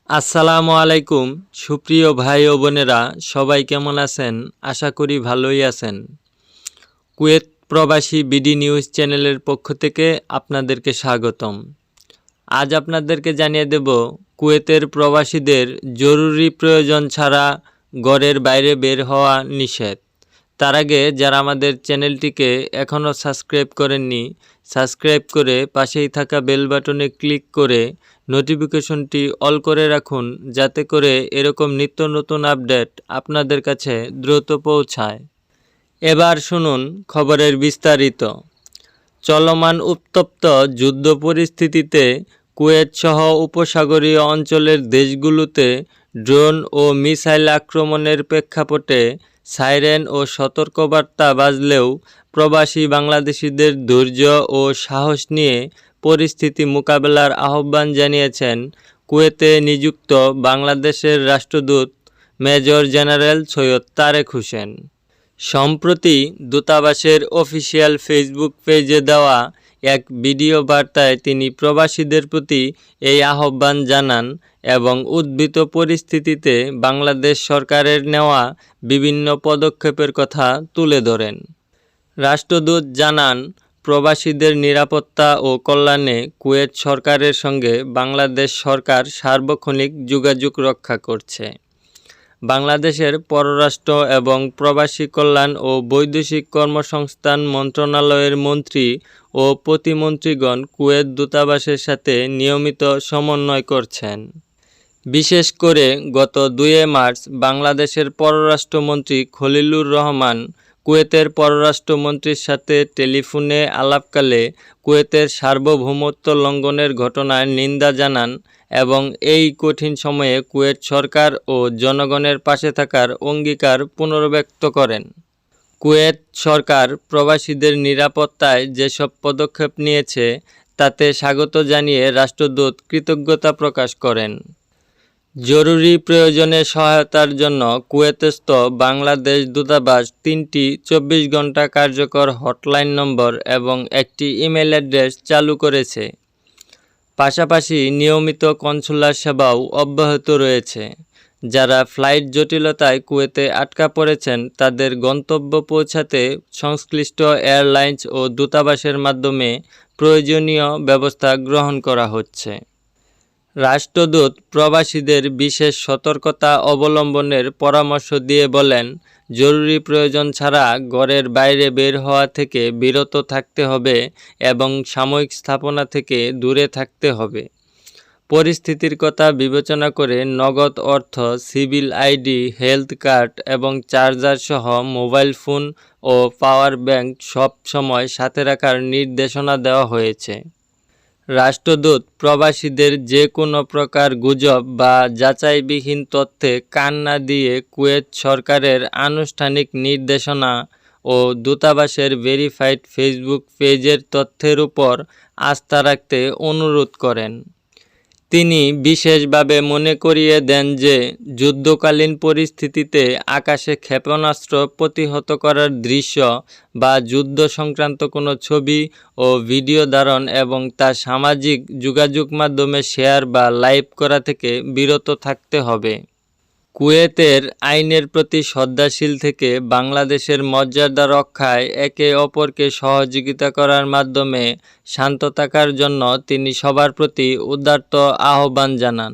আসসালামু আলাইকুম সুপ্রিয় ভাই ও বোনেরা, সবাই কেমন আছেন? আশা করি ভালোই আছেন। কুয়েত প্রবাসী বিডি নিউজ চ্যানেলের পক্ষ থেকে আপনাদেরকে স্বাগতম। আজ আপনাদেরকে জানিয়ে দেব কুয়েতের প্রবাসীদের জরুরি প্রয়োজন ছাড়া ঘরের বাইরে বের হওয়া নিষেধ। তার আগে যারা আমাদের চ্যানেলটিকে এখনও সাবস্ক্রাইব করেননি, সাবস্ক্রাইব করে পাশেই থাকা বেল বাটনে ক্লিক করে নোটিফিকেশনটি অল করে রাখুন, যাতে করে এরকম নিত্য নতুন আপডেট আপনাদের কাছে দ্রুত পৌঁছায়। এবার শুনুন খবরের বিস্তারিত। চলমান উত্তপ্ত যুদ্ধ পরিস্থিতিতে কুয়েত সহ উপসাগরীয় অঞ্চলের দেশগুলোতে ড্রোন ও মিসাইল আক্রমণের প্রেক্ষাপটে সাইরেন ও সতর্কবার্তা বাজলেও প্রবাসী বাংলাদেশিদের ধৈর্য ও সাহস নিয়ে পরিস্থিতি মোকাবেলার আহ্বান জানিয়েছেন কুয়েতে নিযুক্ত বাংলাদেশের রাষ্ট্রদূত মেজর জেনারেল সৈয়দ তারেক হোসেন। সম্প্রতি দূতাবাসের অফিসিয়াল ফেসবুক পেজে দেওয়া এক ভিডিও বার্তায় তিনি প্রবাসীদের প্রতি এই আহ্বান জানান এবং উদ্ভূত পরিস্থিতিতে বাংলাদেশ সরকারের নেওয়া বিভিন্ন পদক্ষেপের কথা তুলে ধরেন। রাষ্ট্রদূত জানান, প্রবাসীদের নিরাপত্তা ও কল্যাণে কুয়েত সরকারের সঙ্গে বাংলাদেশ সরকার সার্বক্ষণিক যোগাযোগ রক্ষা করছে। বাংলাদেশের পররাষ্ট্র এবং প্রবাসী কল্যাণ ও বৈদেশিক কর্মসংস্থান মন্ত্রণালয়ের মন্ত্রী ও প্রতিমন্ত্রীগণ কুয়েত দূতাবাসের সাথে নিয়মিত সমন্বয় করছেন। বিশেষ করে গত 2 মার্চ বাংলাদেশের পররাষ্ট্রমন্ত্রী খলিলুর রহমান কুয়েতের পররাষ্ট্রমন্ত্রীর সাথে টেলিফোনে আলাপকালে কুয়েতের সার্বভৌমত্ব লঙ্ঘনের ঘটনার নিন্দা জানান এবং এই কঠিন সময়ে কুয়েত সরকার ও জনগণের পাশে থাকার অঙ্গীকার পুনর্ব্যক্ত করেন। কুয়েত সরকার প্রবাসীদের নিরাপত্তায় যেসব পদক্ষেপ নিয়েছে তাতে স্বাগত জানিয়ে রাষ্ট্রদূত কৃতজ্ঞতা প্রকাশ করেন। জরুরি প্রয়োজনে সহায়তার জন্য কুয়েতস্থ বাংলাদেশ দূতাবাস 3টি 24 ঘন্টা কার্যকর হটলাইন নম্বর এবং একটি ইমেল অ্যাড্রেস চালু করেছে। পাশাপাশি নিয়মিত কনসুলার সেবাও অব্যাহত রয়েছে। যারা ফ্লাইট জটিলতায় কুয়েতে আটকা পড়েছেন তাদের গন্তব্য পৌঁছাতে সংশ্লিষ্ট এয়ারলাইন্স ও দূতাবাসের মাধ্যমে প্রয়োজনীয় ব্যবস্থা গ্রহণ করা হচ্ছে। রাষ্ট্রদূত প্রবাসীদের বিশেষ সতর্কতা অবলম্বনের পরামর্শ দিয়ে বলেন, জরুরি প্রয়োজন ছাড়া ঘরের বাইরে বের হওয়া থেকে বিরত থাকতে হবে এবং সাময়িক স্থাপনা থেকে দূরে থাকতে হবে। পরিস্থিতির কথা বিবেচনা করে নগদ অর্থ, সিভিল আইডি, হেলথ কার্ড এবং চার্জার সহ মোবাইল ফোন ও পাওয়ার ব্যাংক সব সময় সাথে রাখার নির্দেশনা দেওয়া হয়েছে। রাষ্ট্রদূত প্রবাসীদের যে কোনো প্রকার গুজব বা যাচাইবিহীন তথ্যে কান না দিয়ে কুয়েত সরকারের আনুষ্ঠানিক নির্দেশনা ও দূতাবাসের ভেরিফাইড ফেসবুক পেজের তথ্যের উপর আস্থা রাখতে অনুরোধ করেন। তিনি বিশেষভাবে মনে করিয়ে দেন যে যুদ্ধকালীন পরিস্থিতিতে আকাশে ক্ষেপণাস্ত্র প্রতিহত করার দৃশ্য বা যুদ্ধ সংক্রান্ত কোনো ছবি ও ভিডিও ধারণ এবং তা সামাজিক যোগাযোগ মাধ্যমে শেয়ার বা লাইভ করা থেকে বিরত থাকতে হবে। কুয়েতের আইনের প্রতি শ্রদ্ধাশীল থেকে বাংলাদেশের মর্যাদা রক্ষায় একে অপরকে সহযোগিতা করার মাধ্যমে শান্ত থাকার জন্য তিনি সবার প্রতি উদাত্ত আহ্বান জানান।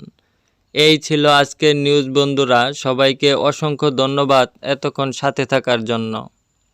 এই ছিল আজকের নিউজ বন্ধুরা, সবাইকে অসংখ্য ধন্যবাদ এতক্ষণ সাথে থাকার জন্য।